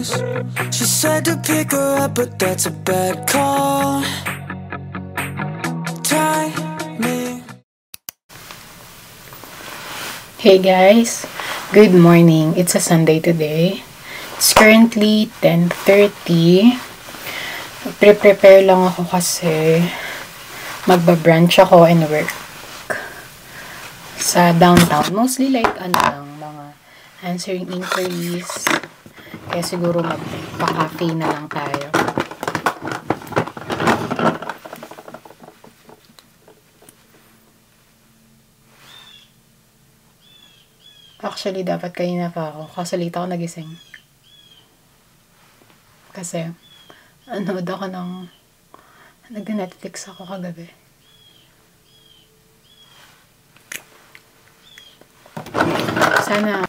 news. She said to pick her up, but that's a bad call. Timing. Hey guys, good morning. It's a Sunday today. It's currently 10:30. Prepare lang ako kasi magba-brunch ako and work sa downtown. Mostly like mga answering inquiries. Kaya siguro magpa-cafe na lang tayo. Actually, dapat kanina pa ako. Kaso late ako nagising. Kasi, nag-Netflix ako kagabi. Sana,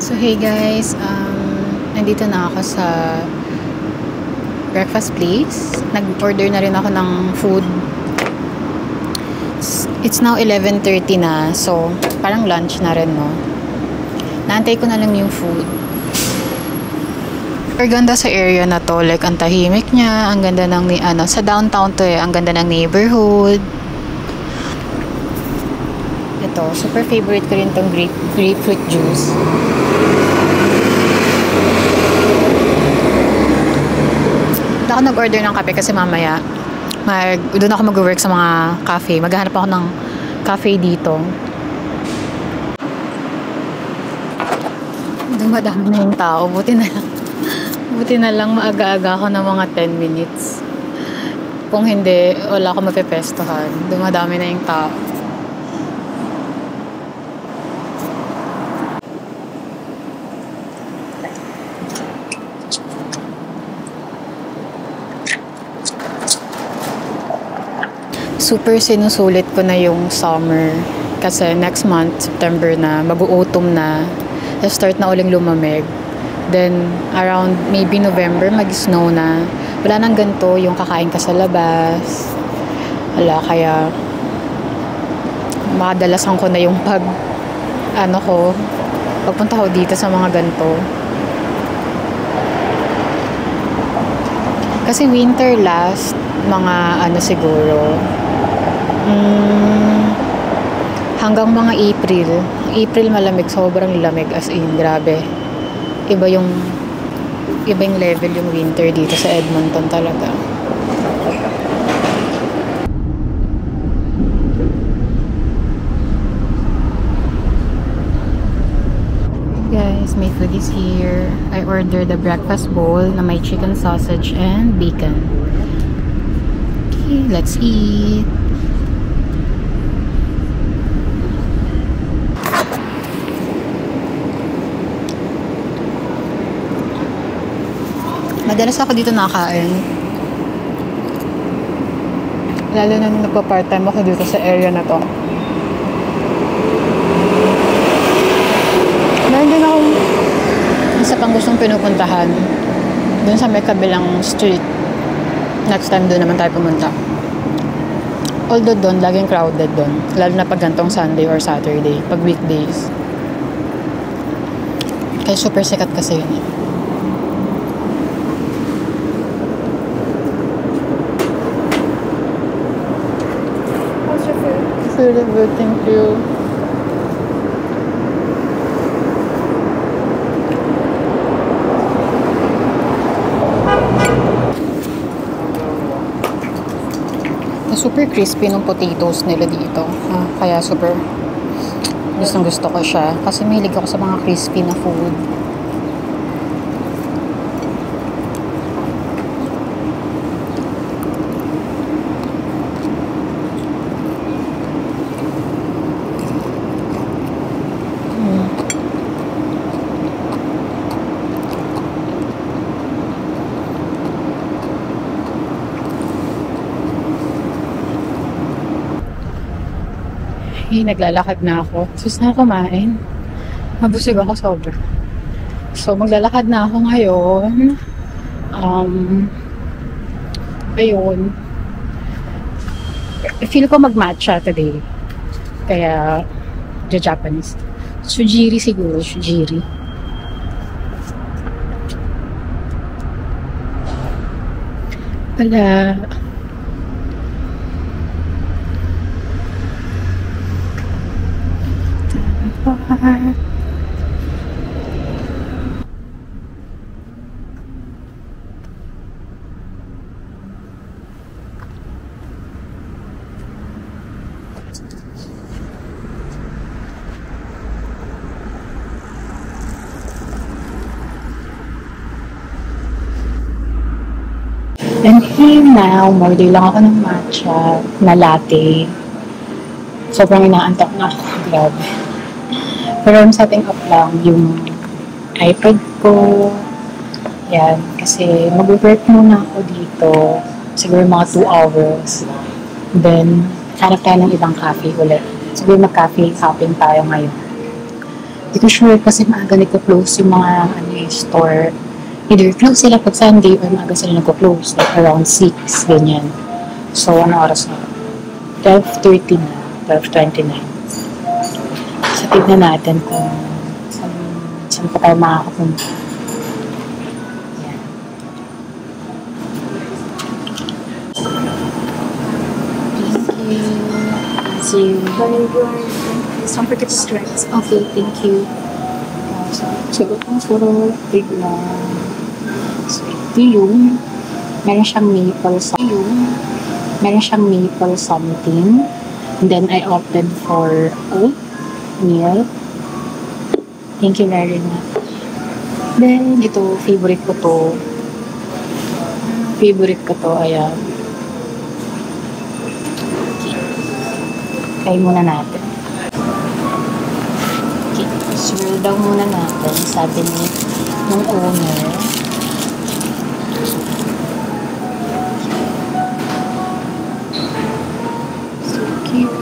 so hey guys, nandito na ako sa breakfast place. Nag-order na rin ako ng food. It's now 11:30 na, so parang lunch na rin, no? Naantay ko na lang yung food. Super ganda sa area na to, like ang tahimik niya, ang ganda ng sa downtown to ang ganda ng neighborhood. Ito, super favorite ko rin tong grapefruit juice. Ako nag-order ng kape kasi mamaya doon ako mag-work sa mga cafe. Maghahanap ako ng cafe dito. Dumadami na yung tao. Buti na lang maaga-aga ako ng mga 10 minutes. Kung hindi, wala ako mapepestohan. Dumadami na yung tao. Super sinusulit ko na yung summer kasi next month, September na, mag-autumn na, start na uling lumamig. Then, around maybe November, mag-snow na. Wala nang ganito yung kakain ka sa labas. Wala, kaya makadalasan ko na yung pagpunta ko dito sa mga ganito. Kasi winter last, mga siguro, hanggang mga April malamig, sobrang lamig, as in, grabe. Iba yung level yung winter dito sa Edmonton talaga. Guys, my food is here. I ordered the breakfast bowl na may chicken sausage and bacon. Okay, let's eat. Madalas ako dito nakain. Lalo na nung nagpa-part-time ako dito sa area na to. Meron din akong isa pang gustong pinupuntahan. Doon sa may kabilang street. Next time doon naman tayo pumunta. Although doon, laging crowded doon. Lalo na pag gantong Sunday or Saturday. Pag weekdays. Kaya super sikat kasi yun eh. Really good, thank you. super crispy ng potatoes nila dito. Kaya super gustong gusto ko siya. Kasi mahilig ako sa mga crispy na food. Naglalakad na ako. Sus na kumain. Mabusog ako sobra. So, maglalakad na ako ngayon. Ayun. Feel ko mag-matcha today. Kaya, Japanese. Sujiri siguro. Sujiri. Wala. And here now, order lang ako ng matcha na latte. Sobrang inaantok na ako. Grabe. Pero I'm setting up lang yung iPad ko. Yan. Kasi mag-work muna ako dito. Siguro mga 2 hours. Then, hanap tayo ng ibang cafe ulit. Siguro mag-cafe hopping tayo ngayon. Hindi ko sure kasi maaga nagko-close yung mga store. Either close sila pag Sunday or maaga sila nagko-close. Like around 6, ganyan. So, ano oras na? 12:30 na. 12:29. So, tignan natin kung saan pa tayo makakapunta. Yan. Thank you. See you. Some particular strengths. Okay, thank you. So, kung puro biglang. So, ito yung meron siyang maple something. And then, I opted for oatmeal. Thank you very much. Then, ito, favorite ko to. Ayan. Okay. Try muna natin. Okay. Swirl daw muna natin, sabi ni nung owner. So cute.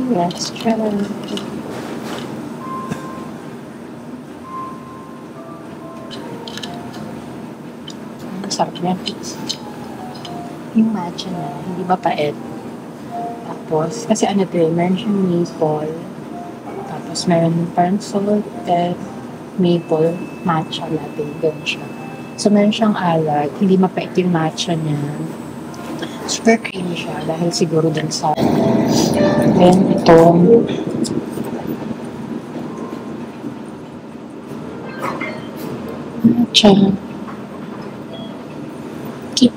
Let's try. Sarap yan. Yung matcha na, hindi mapait. Tapos, kasi ano ito, meron siyang maple. Tapos, meron parang salted maple matcha latte. Ganun siya. So, meron siyang alat. Hindi mapait yung matcha niya. Super creamy siya dahil siguro din sa then ito matcha keep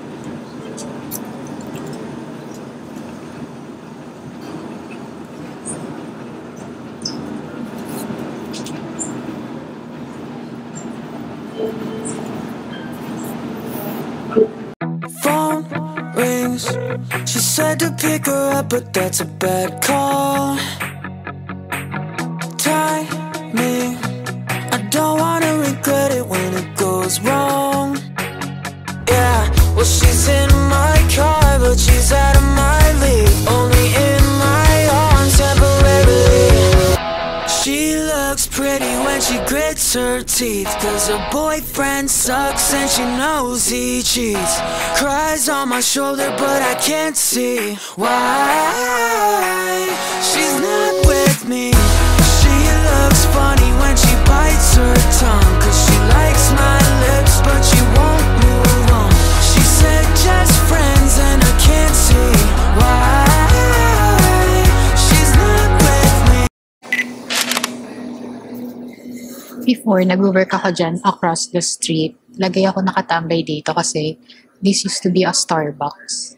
Phone rings. She said to pick her up, but that's a bad call. Timing. I don't wanna regret it when it goes wrong. Yeah, well, she's in my car, but she's out of my league. Only in my arms temporarily. She looks pretty when she grits her teeth, 'cause her boyfriend sucks and she knows he cheats. Cries on my shoulder but I can't see why she's not with me. She looks funny when she bites her tongue, 'cause she likes my lips but she won't move on. She said just friends and I can't see why. before, nag-work ako dyan across the street. Lagay ako nakatambay dito kasi this used to be a Starbucks.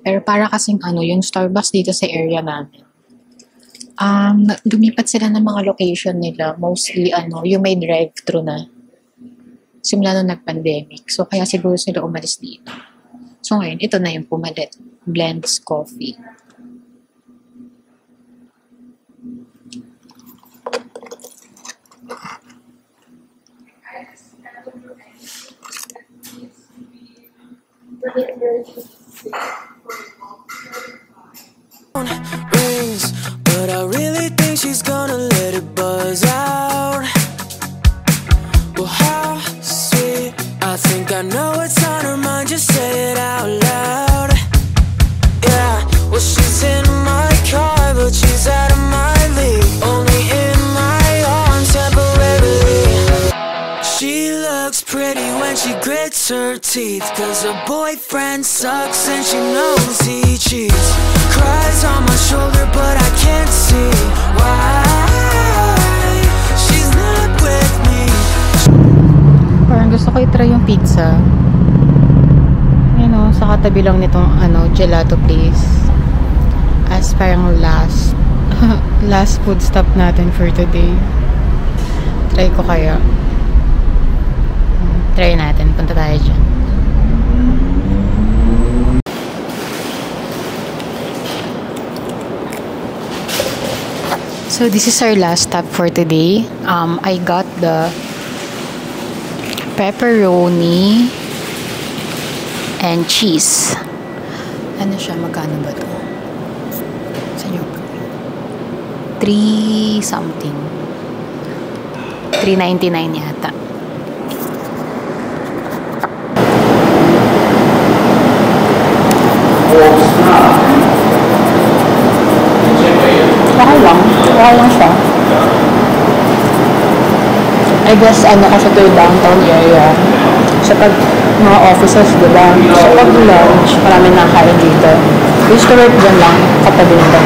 Pero para kasing yung Starbucks dito sa area namin. Lumipat sila ng mga location nila. Mostly, yung may drive-thru na. Simula nung nag-pandemic. So, kaya siguro sila umalis dito. So, ngayon, ito na yung pumalit. Blends Coffee. Rings, but I really think she's gonna let it buzz out. Well, how sweet. I think I know what's on her mind, just say it out loud. Yeah, well, she's in my car, but she's out of my league. Only in my arms temporarily. She looks pretty when she grits her teeth, 'cause her boyfriend sucks and she knows he cheats. Cries on my shoulder but I can't see why she's not with me. Parang gusto ko i-try yung pizza. Sa katabi lang nitong gelato place. As parang last food stop natin for today. Try ko kaya. Try natin. Punta tayo dyan. So this is our last stop for today. I got the pepperoni and cheese. Ano siya? Magkano ba to? Sa inyo? 3 something. 3.99 yata. Okay lang siya. I guess kasi ito yung downtown area. Sa pag mga offices, diba? Sa pag lunch, marami nakakain dito. Used to work dyan lang, katabi nito.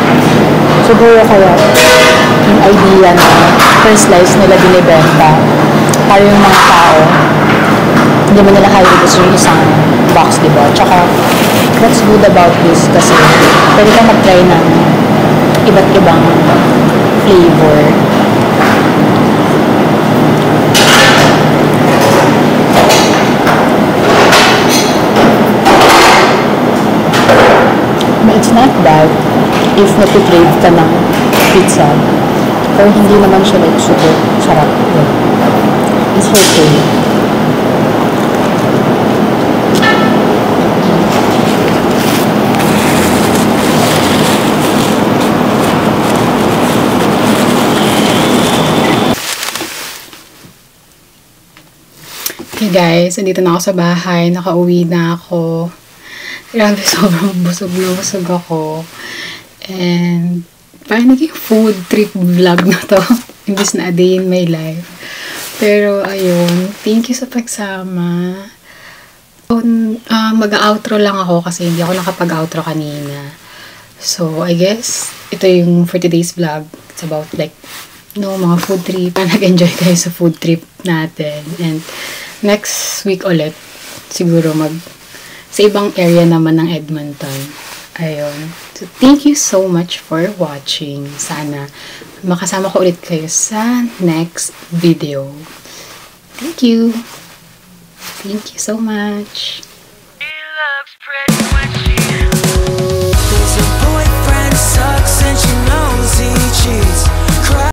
Siguro kaya yung idea na per slice nila binibenta para yung mga tao hindi mo nila kaya gusto yung isang box, diba? Tsaka what's good about this kasi pwede ka mag-try ng iba't ibang flavor. But it's not bad if nati-crave ka ng pizza. Pero hindi naman siya like super sarap. It's okay. Okay guys, andito na ako sa bahay. Nakauwi na ako. Grabe, sobrang busog na busog ako. And parang naging food trip vlog na to. Imbis na a day in my life. Pero ayun, thank you sa pagsama. Mag-outro lang ako kasi hindi ako nakapag-outro kanina. So, I guess, ito yung for today's vlog. It's about like, mga food trip. Nag-enjoy kayo sa food trip natin. And next week ulit, siguro sa ibang area naman ng Edmonton. Ayun. So, thank you so much for watching. Sana makasama ko ulit kayo sa next video. Thank you. Thank you so much. She looks pretty.